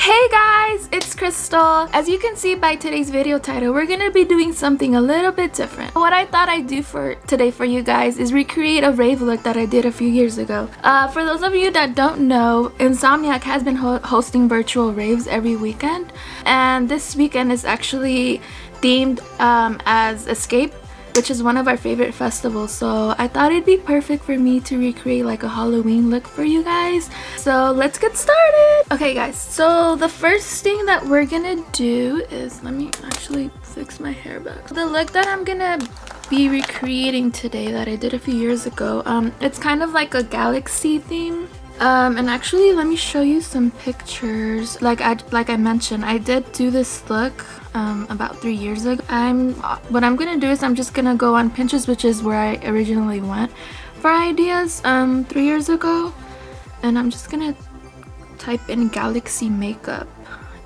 Hey guys, it's Crystal. As you can see by today's video title, we're gonna be doing something a little bit different. What I thought I'd do for today for you guys is recreate a rave look that I did a few years ago. For those of you that don't know, Insomniac has been hosting virtual raves every weekend, and this weekend is actually themed as Escape, which is one of our favorite festivals. So I thought it'd be perfect for me to recreate like a Halloween look for you guys. So let's get started. Okay guys, so the first thing that we're gonna do is, let me actually fix my hair back. The look that I'm gonna be recreating today that I did a few years ago, it's kind of like a galaxy theme. And actually let me show you some pictures. Like I mentioned, I did do this look about 3 years ago. What I'm gonna do is I'm just gonna go on Pinterest, which is where I originally went for ideas 3 years ago, and I'm just gonna type in galaxy makeup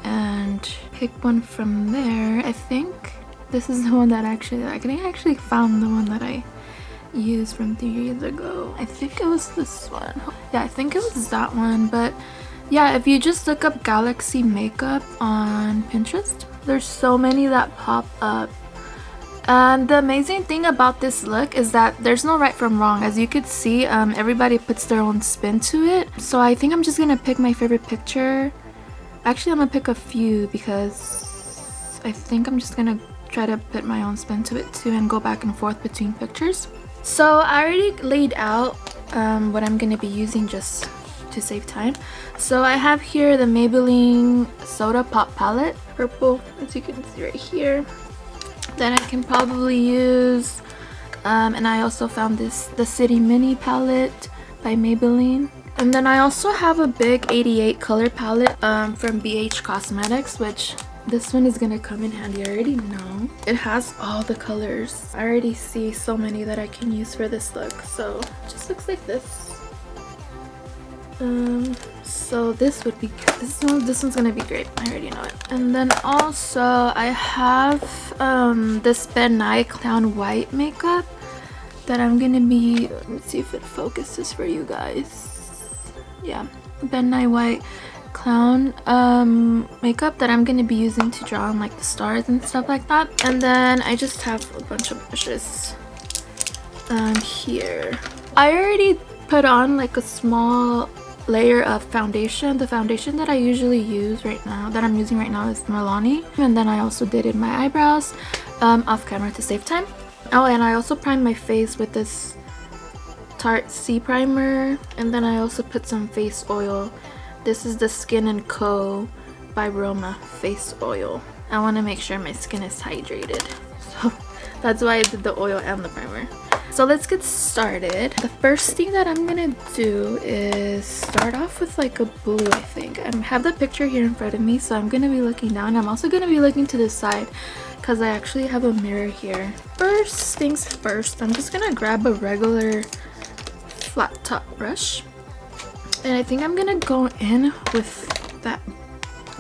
and pick one from there. I think this is the one that I actually found the one that I used from 3 years ago. I think it was this one. Yeah, I think it was that one. But yeah, if you just look up galaxy makeup on Pinterest, there's so many that pop up. And the amazing thing about this look is that there's no right from wrong. As you could see, everybody puts their own spin to it. So I think I'm just gonna pick my favorite picture. Actually, I'm gonna pick a few because I think I'm just gonna try to put my own spin to it too and go back and forth between pictures. So I already laid out what I'm gonna be using just to save time. So I have here the Maybelline Soda Pop palette, purple, as you can see right here. Then I can probably use, and I also found the City Mini palette by Maybelline. And then I also have a big 88 color palette from BH Cosmetics, which this one is gonna come in handy. I already know. It has all the colors. I already see so many that I can use for this look. So it just looks like this. So this would be this one's gonna be great. I already know it. And then also I have this Ben Nye Clown White makeup that I'm gonna be, let me see if it focuses for you guys. Yeah, Ben Nye White Clown makeup that I'm gonna be using to draw on like the stars and stuff like that. And then I just have a bunch of brushes here. I already put on like a small layer of foundation. The foundation that I usually use right now, that I'm using right now, is Milani. And then I also did in my eyebrows off camera to save time. Oh, and I also primed my face with this Tarte C primer. And then I also put some face oil. This is the Skin & Co. by Roma face oil. I want to make sure my skin is hydrated. So that's why I did the oil and the primer. So let's get started. The first thing that I'm gonna do is start off with like a blue, I think. I have the picture here in front of me, so I'm gonna be looking down. I'm also gonna be looking to the side because I actually have a mirror here. First things first, I'm just gonna grab a regular flat top brush. And I think I'm gonna go in with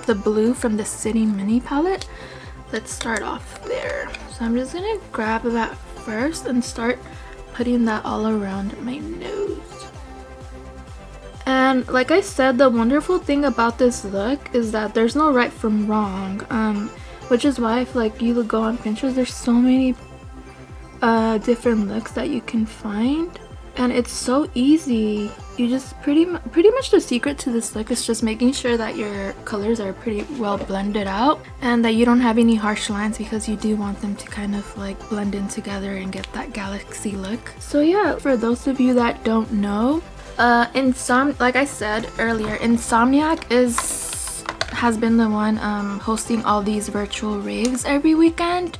the blue from the City Mini palette. Let's start off there. So I'm just gonna grab that first and start putting that all around my nose. And like I said, the wonderful thing about this look is that there's no right from wrong, which is why I feel like you go on Pinterest, there's so many different looks that you can find, and it's so easy. You just pretty much the secret to this look is just making sure that your colors are pretty well blended out and that you don't have any harsh lines, because you do want them to kind of like blend in together and get that galaxy look. So yeah, for those of you that don't know, like I said earlier, Insomniac has been the one hosting all these virtual raves every weekend.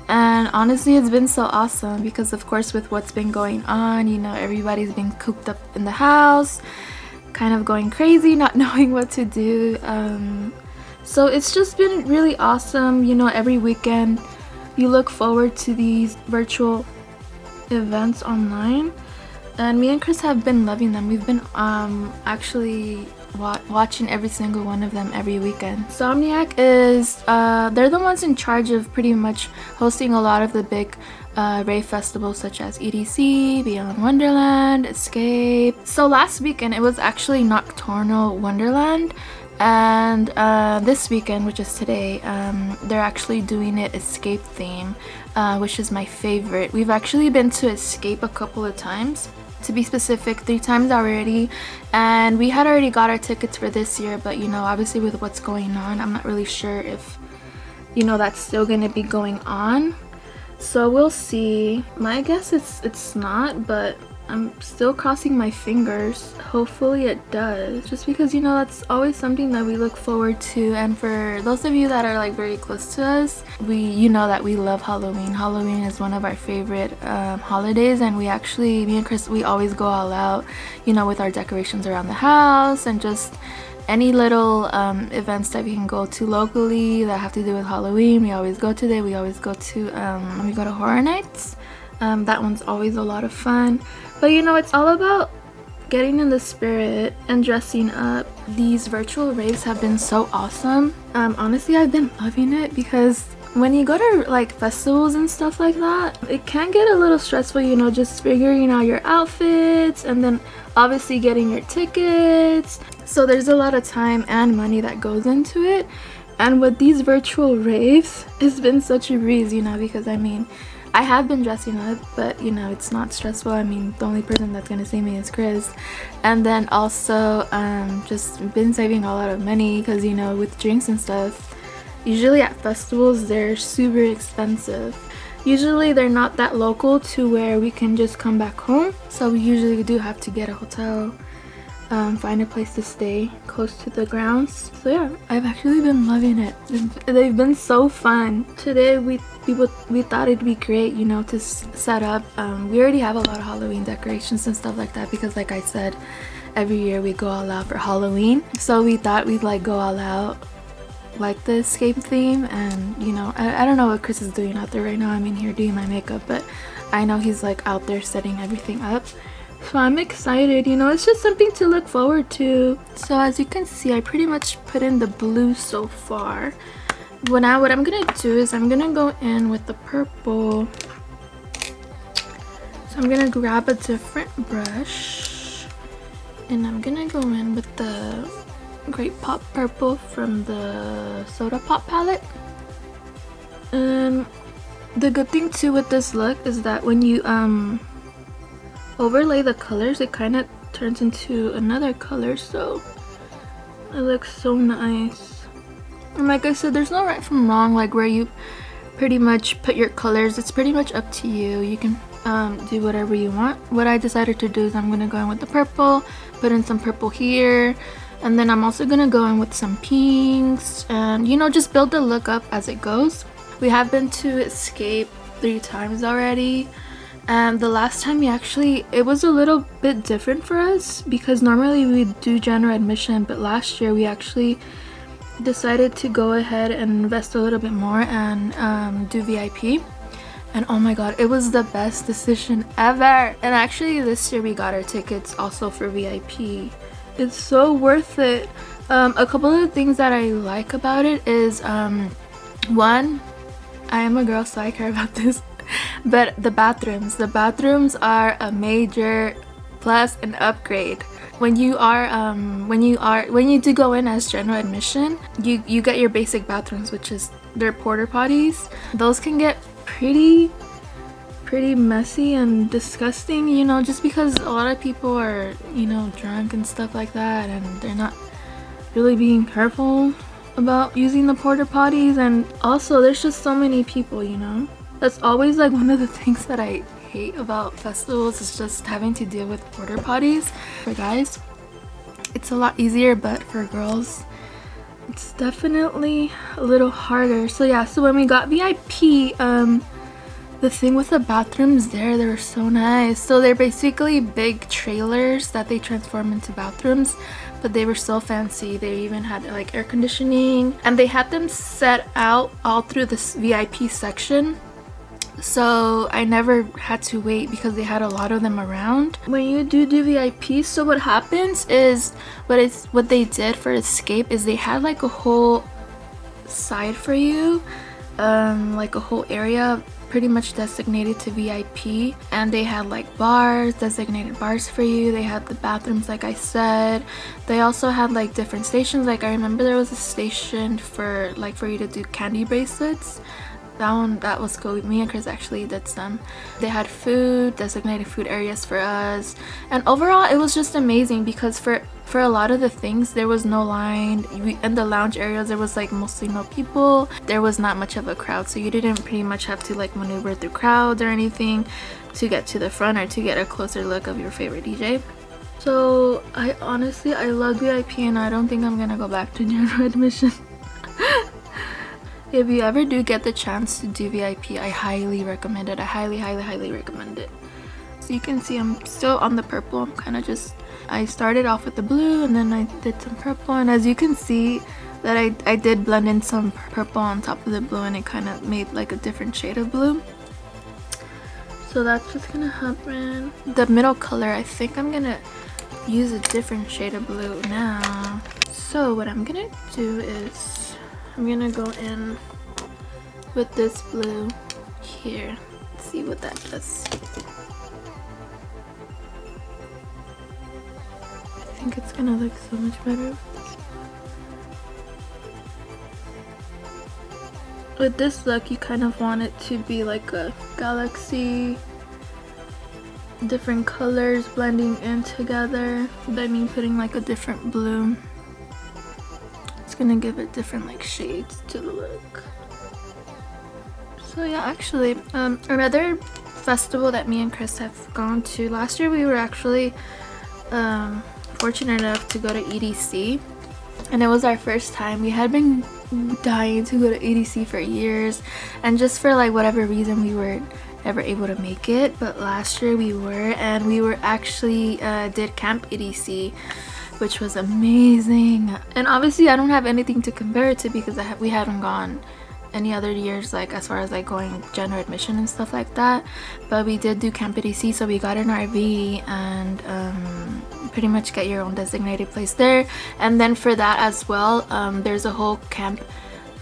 And honestly, it's been so awesome because, of course, with what's been going on, you know, everybody's been cooped up in the house, kind of going crazy, not knowing what to do. So it's just been really awesome. You know, every weekend you look forward to these virtual events online. And me and Chris have been loving them. We've been actually watching every single one of them every weekend. Insomniac is they're the ones in charge of pretty much hosting a lot of the big rave festivals such as EDC, Beyond Wonderland, Escape. So last weekend it was actually Nocturnal Wonderland, And this weekend, which is today, they're actually doing it escape theme, which is my favorite. We've actually been to escape a couple of times, to be specific 3 times already, and we had already got our tickets for this year, but you know, obviously with what's going on, I'm not really sure if, you know, that's still going to be going on, so we'll see. My guess it's not, but I'm still crossing my fingers. Hopefully it does, just because, you know, that's always something that we look forward to. And for those of you that are like very close to us, you know that we love Halloween. Halloween is one of our favorite holidays, and we actually, me and Chris, we always go all out, you know, with our decorations around the house and just any little events that we can go to locally that have to do with Halloween. We always go to there. We always go to we go to horror nights. That one's always a lot of fun. But you know, it's all about getting in the spirit and dressing up. These virtual raves have been so awesome. Honestly, I've been loving it, because when you go to like festivals and stuff like that, it can get a little stressful, you know, just figuring out your outfits and then obviously getting your tickets. So there's a lot of time and money that goes into it. And with these virtual raves, it's been such a breeze, you know, because I mean, I have been dressing up, but you know, it's not stressful. I mean, the only person that's gonna see me is Chris. And then also just been saving a lot of money, because you know, with drinks and stuff, usually at festivals they're super expensive. Usually they're not that local to where we can just come back home, so we usually do have to get a hotel, find a place to stay close to the grounds. So yeah, I've actually been loving it. They've been so fun. Today we thought it'd be great, you know, to set up. We already have a lot of Halloween decorations and stuff like that, because like I said, every year we go all out for Halloween. So we thought we'd like go all out like the escape theme. And you know, I don't know what Chris is doing out there right now. I'm in here doing my makeup, but I know he's like out there setting everything up. So I'm excited, you know, it's just something to look forward to. So as you can see, I pretty much put in the blue so far. What I'm gonna do is I'm gonna go in with the purple. So I'm gonna grab a different brush, and I'm gonna go in with the Great Pop Purple from the Soda Pop palette. And the good thing too with this look is that when you overlay the colors, it kind of turns into another color, so it looks so nice. And like I said, there's no right from wrong, like where you pretty much put your colors. It's pretty much up to you. You can do whatever you want. What I decided to do is I'm gonna go in with the purple, put in some purple here, and then I'm also gonna go in with some pinks, and you know, just build the look up as it goes. We have been to Escape 3 times already. And the last time it was a little bit different for us, because normally we do general admission, but last year we actually decided to go ahead and invest a little bit more and do VIP. And oh my god, it was the best decision ever. And actually this year we got our tickets also for VIP. It's so worth it. A couple of things that I like about it is one, I am a girl, so I care about this. But the bathrooms are a major plus and upgrade. When you do go in as general admission, you get your basic bathrooms, which is their porta potties. Those can get pretty messy and disgusting, you know, just because a lot of people are, you know, drunk and stuff like that, and they're not really being careful about using the porta potties. And also there's just so many people, you know. That's always like one of the things that I hate about festivals, is just having to deal with porta potties. For guys, it's a lot easier, but for girls, it's definitely a little harder. So yeah, so when we got VIP, the thing with the bathrooms there, they were so nice. So they're basically big trailers that they transform into bathrooms, but they were so fancy. They even had like air conditioning, and they had them set out all through this VIP section. So I never had to wait, because they had a lot of them around. When you do VIP, so what happens is, what they did for Escape is they had like a whole side for you like a whole area pretty much designated to VIP, and they had like bars, designated bars for you. They had the bathrooms, like I said. They also had like different stations. Like I remember there was a station for you to do candy bracelets. That was cool. Me and Chris actually did some. They had food, designated food areas for us, and overall it was just amazing because for a lot of the things there was no line. In the lounge areas there was like mostly no people. There was not much of a crowd, so you didn't pretty much have to like maneuver through crowds or anything to get to the front or to get a closer look of your favorite DJ. So I love VIP, and I don't think I'm gonna go back to general admission. If you ever do get the chance to do VIP, I highly recommend it. I highly recommend it. So you can see I'm still on the purple. I started off with the blue and then I did some purple, and as you can see that I did blend in some purple on top of the blue, and it kind of made like a different shade of blue. So that's what's gonna happen. The middle color, I think I'm gonna use a different shade of blue now. So what I'm gonna do is I'm gonna go in with this blue here. Let's see what that does. I think it's gonna look so much better with this look. You kind of want it to be like a galaxy, different colors blending in together. I mean, putting like a different blue. It's gonna give it different like shades to the look. So yeah, actually another festival that me and Chris have gone to last year, we were actually fortunate enough to go to EDC, and it was our first time. We had been dying to go to EDC for years, and just for like whatever reason we were never able to make it, but last year we were, and we were actually did Camp EDC, which was amazing. And obviously I don't have anything to compare it to because we haven't gone any other years, like as far as like going general admission and stuff like that, but we did do Camp EDC. So we got an RV and pretty much get your own designated place there, and then for that as well, there's a whole camp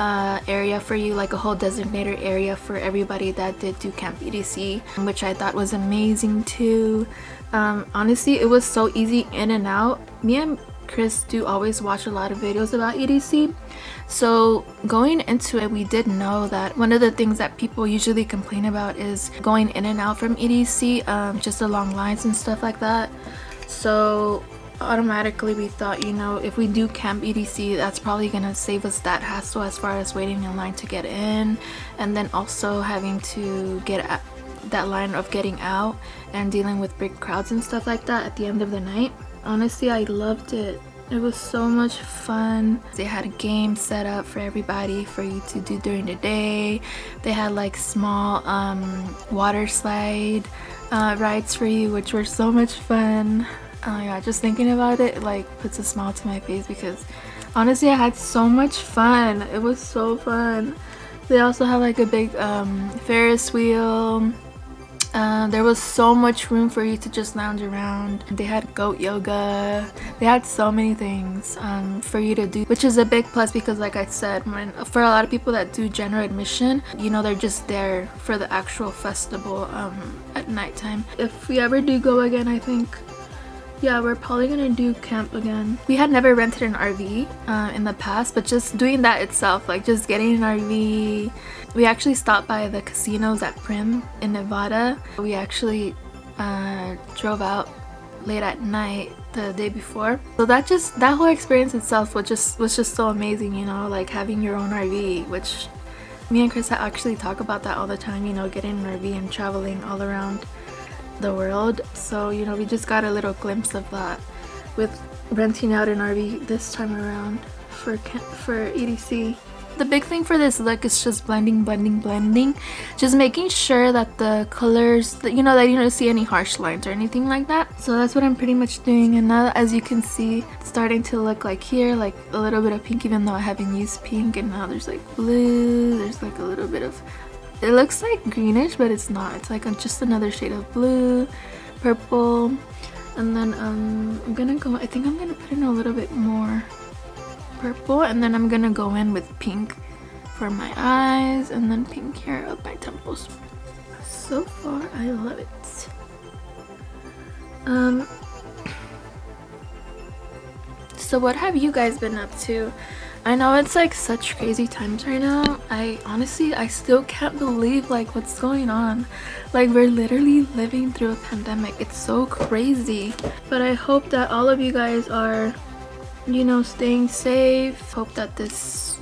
area for you, like a whole designated area for everybody that did do Camp EDC, which I thought was amazing too. Honestly, it was so easy in and out. Me and Chris do always watch a lot of videos about EDC, so going into it, we did know that one of the things that people usually complain about is going in and out from EDC, just the long lines and stuff like that. So automatically we thought, you know, if we do Camp EDC, that's probably gonna save us that hassle as far as waiting in line to get in, and then also having to get at that line of getting out and dealing with big crowds and stuff like that at the end of the night. Honestly, I loved it. It was so much fun. They had a game set up for everybody for you to do during the day. They had like small water slide rides for you, which were so much fun. Oh yeah, just thinking about it like puts a smile to my face because honestly I had so much fun. It was so fun. They also had like a big Ferris wheel. There was so much room for you to just lounge around. They had goat yoga. They had so many things for you to do, which is a big plus because like I said, for a lot of people that do general admission, you know, they're just there for the actual festival at nighttime. If we ever do go again, I think, yeah, we're probably gonna do camp again. We had never rented an RV in the past, but just doing that itself, like just getting an RV. We actually stopped by the casinos at Prim in Nevada. We actually drove out late at night the day before. So that whole experience itself was just so amazing, you know, like having your own RV, which me and Chris actually talk about that all the time, you know, getting an RV and traveling all around the world. So, you know, we just got a little glimpse of that with renting out an RV this time around for EDC. The big thing for this look is just blending, just making sure that the colors, that you know, that you don't see any harsh lines or anything like that. So that's what I'm pretty much doing. And now, as you can see, it's starting to look like here, like a little bit of pink, even though I haven't used pink. And now there's like blue, there's like a little bit of, it looks like greenish, but it's not. It's like just another shade of blue, purple. And then I'm gonna go, I think I'm gonna put in a little bit more purple, and then I'm gonna go in with pink for my eyes, and then pink here up my temples. So far, I love it. So what have you guys been up to? I know it's like such crazy times right now. I still can't believe like what's going on. Like, we're literally living through a pandemic. It's so crazy. But I hope that all of you guys are, you know, staying safe. Hope that this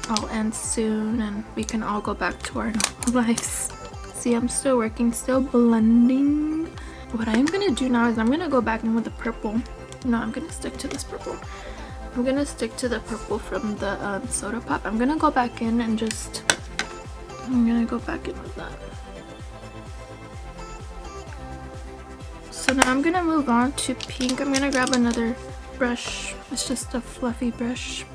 all ends soon and we can all go back to our normal lives. See, I'm still working, still blending. What I'm gonna do now is I'm gonna go back in with the purple. No, I'm gonna stick to this purple. I'm gonna stick to the purple from the soda pop. I'm gonna go back in and just, I'm gonna go back in with that. So now I'm gonna move on to pink. I'm gonna grab another brush. It's just a fluffy brush.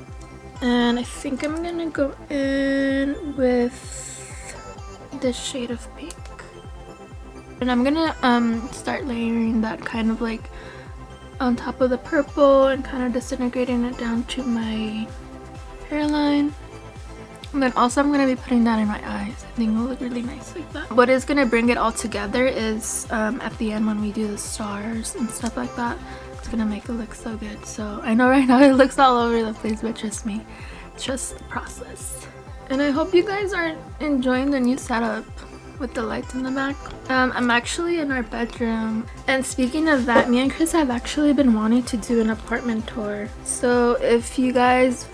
And I think I'm gonna go in with this shade of pink. And I'm gonna start layering that kind of like on top of the purple and kind of disintegrating it down to my hairline. And then also I'm going to be putting that in my eyes. I think it'll look really nice like that. What is going to bring it all together is at the end when we do the stars and stuff like that. It's going to make it look so good. So I know right now it looks all over the place, but trust me, it's just the process. And I hope you guys are enjoying the new setup with the lights in the back. I'm actually in our bedroom, and speaking of that, me and Chris have actually been wanting to do an apartment tour. So if you guys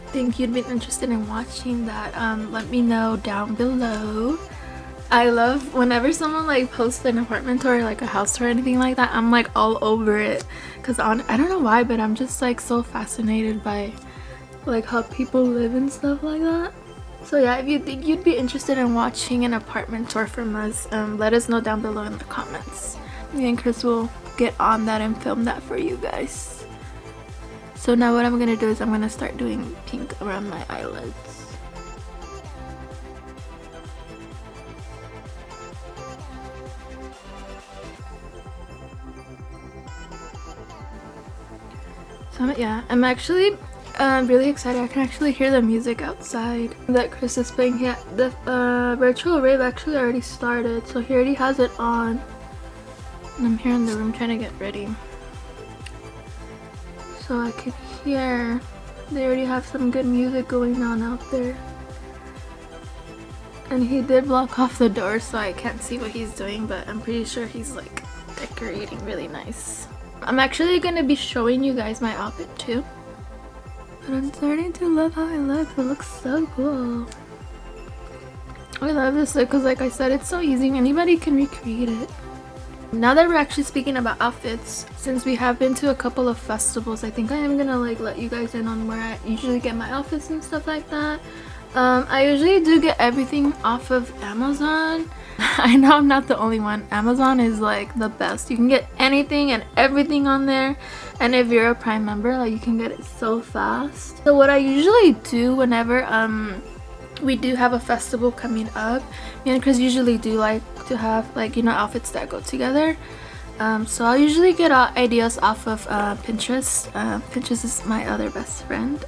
think you'd be interested in watching that, let me know down below. I love whenever someone like posts an apartment tour, like a house tour or anything like that. I'm like all over it, because I don't know why, but I'm just like so fascinated by like how people live and stuff like that. So yeah, if you think you'd be interested in watching an apartment tour from us, let us know down below in the comments. Me and Chris will get on that and film that for you guys. So now what I'm gonna do is I'm gonna start doing pink around my eyelids. So yeah, I'm actually really excited. I can actually hear the music outside that Chris is playing. Yeah, the virtual rave actually already started, so he already has it on. And I'm here in the room trying to get ready. So I could hear they already have some good music going on out there. And he did block off the door, so I can't see what he's doing, but I'm pretty sure he's like decorating really nice. I'm actually gonna be showing you guys my outfit too. But I'm starting to love how it looks. It looks so cool. I love this look because, like I said, it's so easy. Anybody can recreate it. Now that we're actually speaking about outfits, since we have been to a couple of festivals, I think I am gonna like let you guys in on where I usually get my outfits and stuff like that. I usually do get everything off of Amazon. I know I'm not the only one. Amazon is like the best. You can get anything and everything on there, and if you're a Prime member, like you can get it so fast. So what I usually do whenever we do have a festival coming up, me and Chris usually do like to have like, you know, outfits that go together. So I'll usually get ideas off of Pinterest. Pinterest is my other best friend.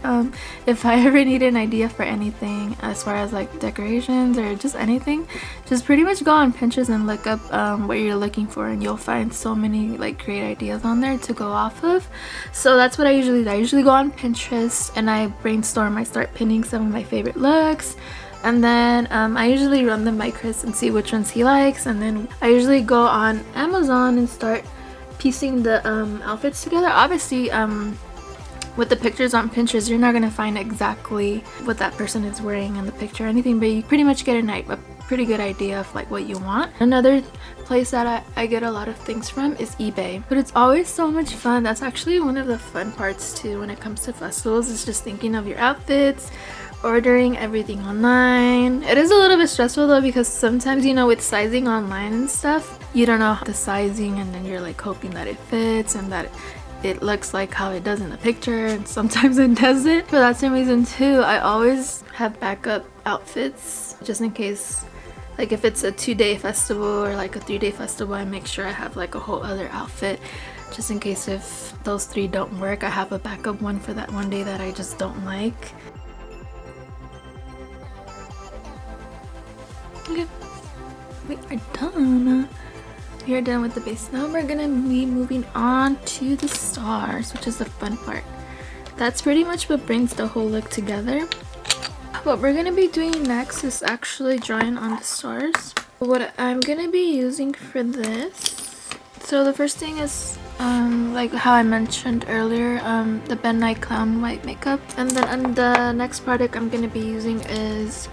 If I ever need an idea for anything as far as like decorations or just anything, just pretty much go on Pinterest and look up what you're looking for, and you'll find so many like great ideas on there to go off of. So that's what I usually do. I usually go on Pinterest and I brainstorm. I start pinning some of my favorite looks. And then I usually run them by Chris and see which ones he likes, and then I usually go on Amazon and start piecing the outfits together. Obviously with the pictures on Pinterest, you're not going to find exactly what that person is wearing in the picture or anything, but you pretty much get a pretty good idea of like what you want. Another place that I get a lot of things from is eBay, but it's always so much fun. That's actually one of the fun parts too when it comes to festivals, is just thinking of your outfits, ordering everything online. It is a little bit stressful though, because sometimes, you know, with sizing online and stuff, you don't know the sizing, and then you're like hoping that it fits and that it looks like how it does in the picture, and sometimes it doesn't. For that same reason too, I always have backup outfits just in case. Like if it's a 2-day festival or like a 3-day festival, I make sure I have like a whole other outfit just in case if those 3 don't work. I have a backup one for that one day that I just don't like. Okay, we are done. We are done with the base. Now we're gonna be moving on to the stars, which is the fun part. That's pretty much what brings the whole look together. What we're gonna be doing next is actually drawing on the stars. What I'm gonna be using for this, so the first thing is like how I mentioned earlier, the Ben Nye Clown White makeup, and then on the next product I'm gonna be using is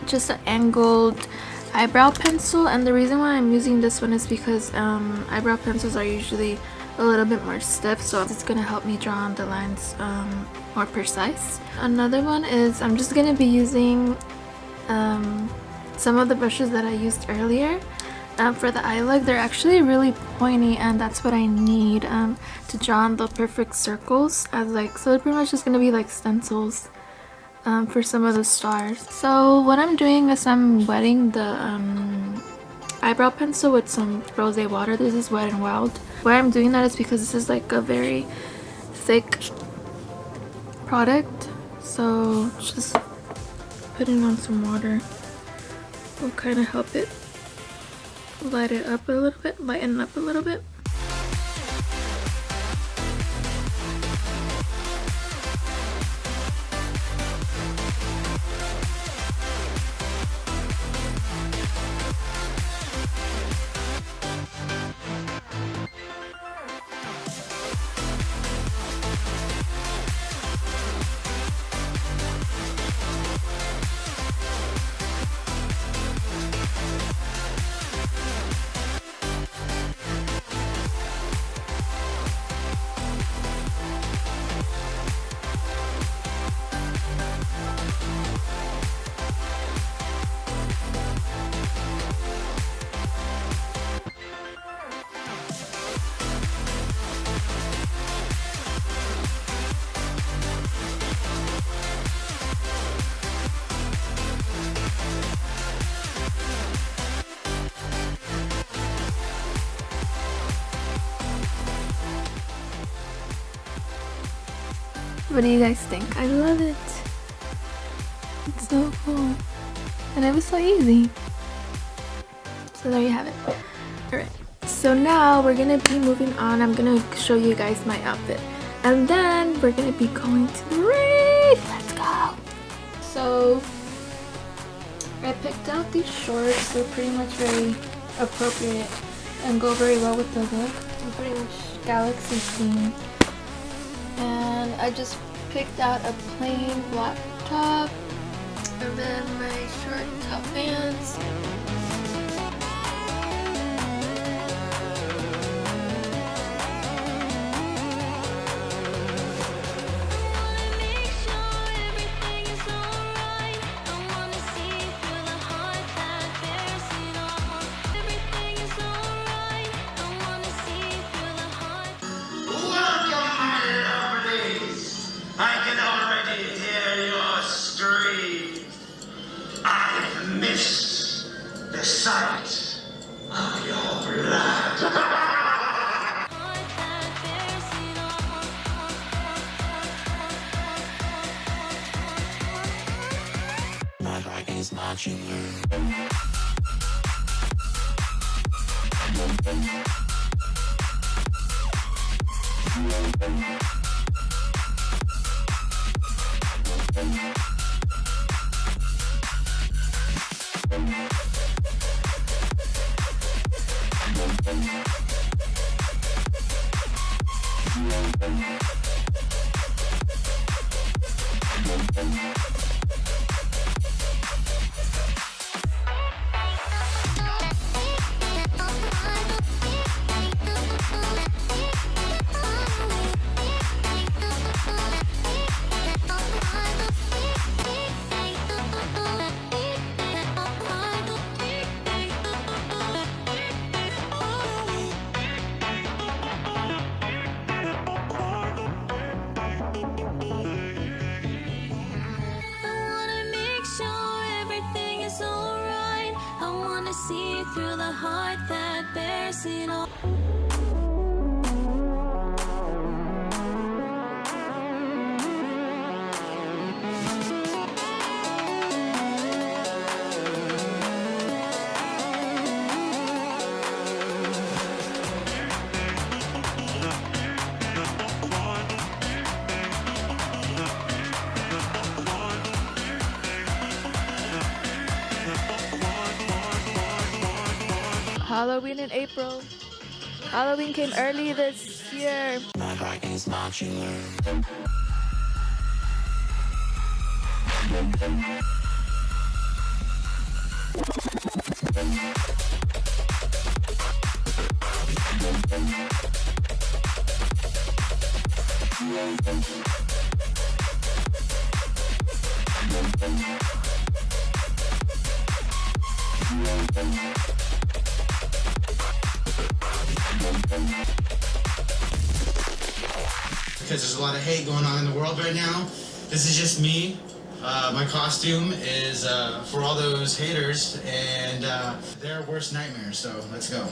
just an angled eyebrow pencil. And the reason why I'm using this one is because eyebrow pencils are usually a little bit more stiff, so it's gonna help me draw on the lines more precise. Another one is I'm just gonna be using some of the brushes that I used earlier for the eye look. They're actually really pointy, and that's what I need to draw on the perfect circles, as like, so they're pretty much just gonna be like stencils for some of the stars. So what I'm doing is I'm wetting the eyebrow pencil with some rose water. This is Wet n Wild. Why I'm doing that is because this is like a very thick product, so just putting on some water will kind of help it lighten up a little bit. What do you guys think? I love it. It's so cool. And it was so easy. So there you have it. Alright. So now we're gonna be moving on. I'm gonna show you guys my outfit. And then we're gonna be going to the rave. Let's go. So I picked out these shorts. They're pretty much very appropriate and go very well with the look. They're pretty much galaxy theme. And I just picked out a plain black top and then my short top pants. The sight of your blood. My heart is marching you. See through the heart that bears it all. Halloween in April. Halloween came early this year. My Vikings modular. Because there's a lot of hate going on in the world right now. This is just me. My costume is for all those haters and their worst nightmares. So let's go.